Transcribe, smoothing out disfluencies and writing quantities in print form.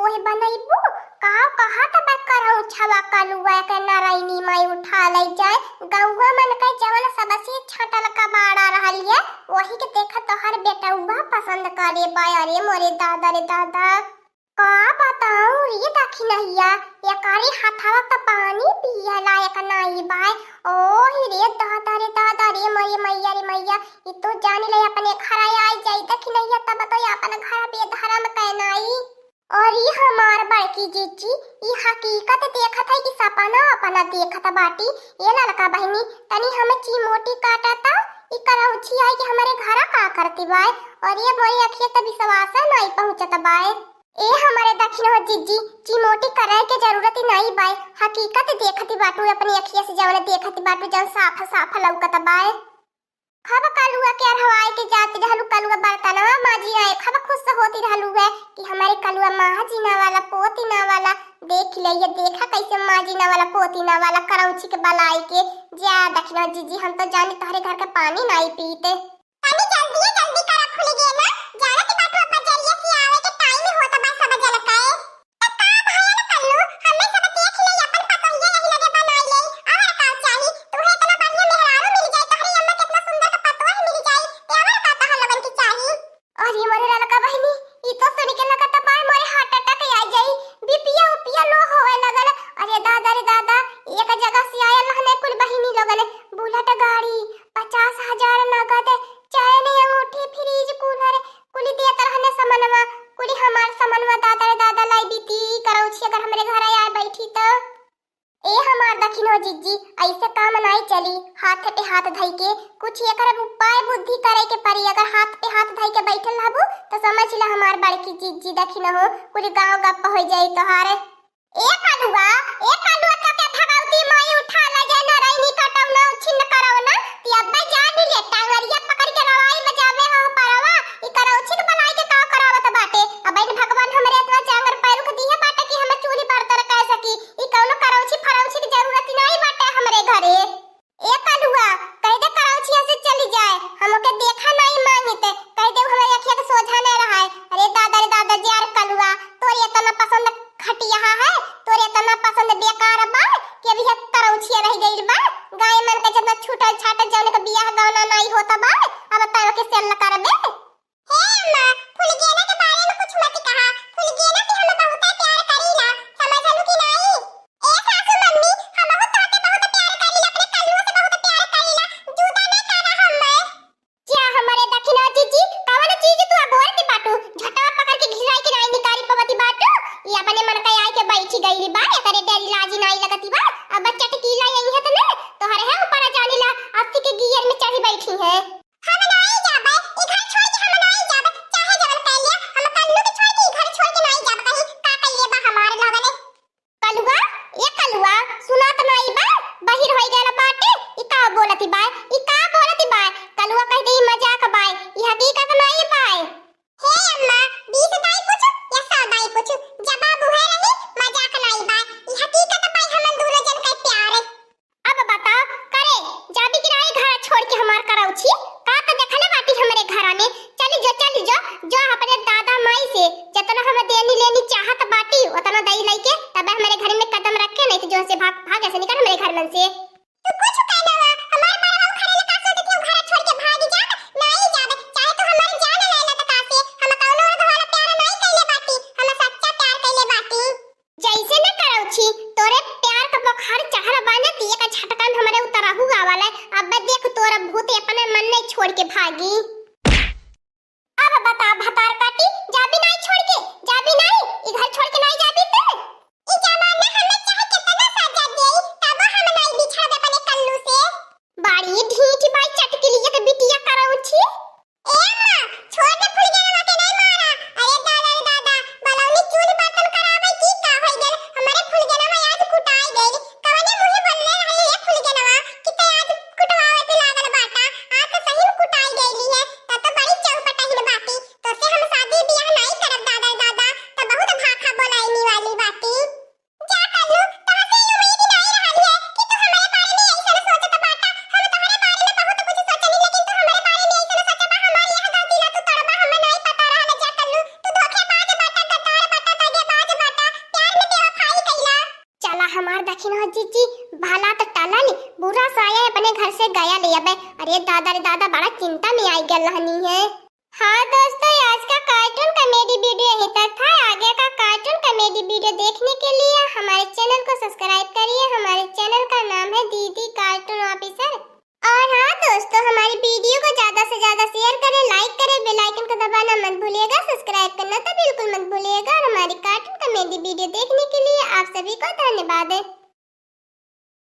पोहे बनैबू का कहा त बा करौ छवा कलुआ के नारायणी माई उठा ले जाए गौवा मन के जवन सबसे छटल का बाड़ा रहलिए वही के देख तोहर बेटा उबा पसंद करे बा। अरे मोरे दादा रे दादा का बताऊं रे दखी नहिया ये कारी हाथवा त पानी पिया लायक नहीं बाय। ओ रे दादा रे दादा रे मैया रे मैया ई तो जान ले अपने घर आई जाई दखी नहिया तब तो अपन घर बेधर्म कहनाई। और ये हमार बड़की जीजी ये हकीकत देखत है कि सपना अपना देखत बाटी। ये लड़का बहनी तनी हमें चिमोटी काटता ई करौछी आई कि हमारे घर का करती बाय। और ये मोरी अखिए त विश्वास नहीं पहुंचत बाय। ए हमारे दक्षिण हो जीजी चिमोटी करे के जरूरत ही नहीं बाय। हकीकत देखती बाटू अपनी अखिए से जवन देखती बाटू जवन साफ साफ लौकत बाय। खब कलुआ के हवाई के जाती रहलू कलुआ बर्तनवा माजी आए खब खुश होती रहलू है कि हमारे कलुआ माजी ना वाला पोती ना वाला देख ले ये देखा कैसे माजी ना वाला पोती ना वाला करौची के बलाई के जा दक्षिण जीजी हम तो जानी तुम्हारे घर का पानी नहीं पीते। पानी जल्दी करा खुल गए ना जाना की बात ऊपर जरिए से आवे के टाइम ही होता बस सब जल का है त का भया ना कल्लू हमें सब देख ले अपन पतंगे नहीं लगे बनाई ले और का चाही तू है इतना बढ़िया मेहरारू मिल जाए तोहरी अम्मा कितना सुंदर का पतवा मिल जाए ते और का तह लगन की चाही। और ये मोरे लड़का बहनी ई तो सुन के लगता बा मोरे हार्ट अटैक आ जाई बीपीया उपिया लो होवे लगल। अरे दादा रे दादा एक जगह से आया रहने कुल बहिनी लगल बुलेट गाड़ी 50,000 नगद चैन अंगूठी फ्रिज कूलर कुली दिया तरहने समनवा कुली हमार समनवा दादा रे दादा लाई बीती करौछी अगर हमरे घर आए बैठी त। ए हमार दखिनो जीजी ऐसे काम नहीं चली हाथ पे हाथ धई के कुछ एकर उपाय बुद्धि करे के परी। अगर हाथ पे हाथ धई के बैठल रहबू तो समझ ला हमार बड़की जीजी दखिनो हो कुली गांव गप हो जाई तोहार। ए कालुआ का के भगावती माई उठा ले जाए नारायणी कटौना छिन करवना ती अब्बा जान ले टांगरिया पकड़ के रवाई बजावे हो परवा ई करौछी के बनाई के का करावत बाटे। अबे भगवान हमरे इतना चांगर पैर के दिए बाटे कि हम चूल्ही बर्तन कह सकी ई कौनो करौछी फरौछी की जरूरत नहीं बाटे हमरे घरे। ए कालुआ कह दे करौछी से चली जाए हमके देखा नहीं मांगते कह दे हमारे अखिया के सोझा नहीं रहा है। अरे दादा यार कालुआ तोर इतना पसंद खटिया है तोर इतना पसंद बेकार बा कि अभी करौछी रह गइल बा गाय मन के जब छूटल छाटल जौन के बियाह गौना नहीं होता बा अब तय के सेल करबे। हे अम्मा फुलगेना के बारे में कुछ मत कहा फुलगेना से हम बहुत प्यार करीला समझलू कि नहीं। ए सासू मम्मी हम बहुत तोते बहुत प्यार करीला अपने कल्लू से बहुत प्यार करीला जूता नहीं करा हम क्या हमारे दक्षिणा जीजी कौन चीज तू अगोरती बाटू झटवा पकड़ के घिराई के नहीं निकारी पवती बाटू ये अपने मन का आए के बैठी गईली बा करे डेरी लाजी नहीं लगती बा अब बच्चा टीला यही है त ने तोहरे है ऊपर जानी ला अस्सी के गियर में चढ़ी बैठी है। हम नहीं जाबे ई घर छोड़ के हम नहीं जाबे चाहे जवन कह लिया हम कल्लू के छोड़ के ई घर छोड़ के नहीं जाबे कहीं का कइले बा हमारे लगले। कलुआ ये कलुआ सुनात नहीं बा बहिर होई गेला बाटे ई का बोलती बा कलुआ कह दे मजाक बा ई हकीकत नहीं बा। हे अम्मा 20 दाई पूछो या 100 दाई पूछो जवाब है नहीं मजाक नहीं बा ई हकीकत बा हमन दोनों जन का प्यार है। अब बता करे जाबी किराए घर छोड़ के हमार करौछी का त देखले बाटी हमरे घर में चली जो अपने दादा माई से जितना हम देनी लेनी चाहत बाटी उतना दई लई के तब हमारे घर में कदम रखे नहीं तो जो से भाग ऐसे निकल हमारे घर में से तू कुछ कहना हमारे बारे में खरे का सोच के घर छोड़ के भाग जा नहीं जाबे चाहे तो हमारी जान ले ले त कासे हम कौनो वाला प्यार नहीं कइले बाटी हम सच्चा प्यार कइले बाटी जैसे न करौछी तोरे प्यार का बुखार चढ़ बाने तिए का झटकन हमरे उतरहु आवाले अब देख तोरा भूत अपने मन नहीं छोड़ के भागी। अब बता भतार काटी जाबी नहीं छोड़ के जाबी नहीं ई घर छोड़ के नहीं जाबी ते ई जमाना हमें चाहे कितना सजा देई तब हम नहीं बिछड़ दे अपने कल्लू से बाड़ी ढीठ बाई चटकी लिए के बिटिया करौछी। ए अम्मा छोड़ दे फुलगेना के नहीं मारा अरे दादा बलौनी चूल बर्तन करावे की का होई गेल हमारे फुलगेना में आज कुटाई गई कवने मुंह बोलले रहे ये फुलगेना कि ते आज कुटवावे पे लागल बाटा आज तो सही में कुटाई गईली है त तो बड़ी चौपटा ही बाटी तो से हम शादी ब्याह नहीं करब दादा तो बहुत भाखा बोलाईनी वाली बाटी। हमार दक्षिण हो जीजी भाला तो टाला ली बुरा साया अपने घर से गया ले अबे। अरे दादा रे दादा बड़ा चिंता में आई गल रहनी है। हाँ दोस्तों आज का कार्टून कॉमेडी वीडियो यहीं तक था। आगे का कार्टून कॉमेडी वीडियो देखने के लिए हमारे चैनल को सब्सक्राइब करिए। हमारे चैनल का नाम है दीदी कार्टून ऑफिसर। और हाँ दोस्तों हमारी वीडियो को ज्यादा से ज्यादा शेयर करें, लाइक करें, बेल आइकन को दबाना मत भूलिएगा, सब्सक्राइब करना तो बिल्कुल मत भूलिएगा। और हमारी कार्टून कॉमेडी वीडियो देखने के लिए आप सभी को धन्यवाद है।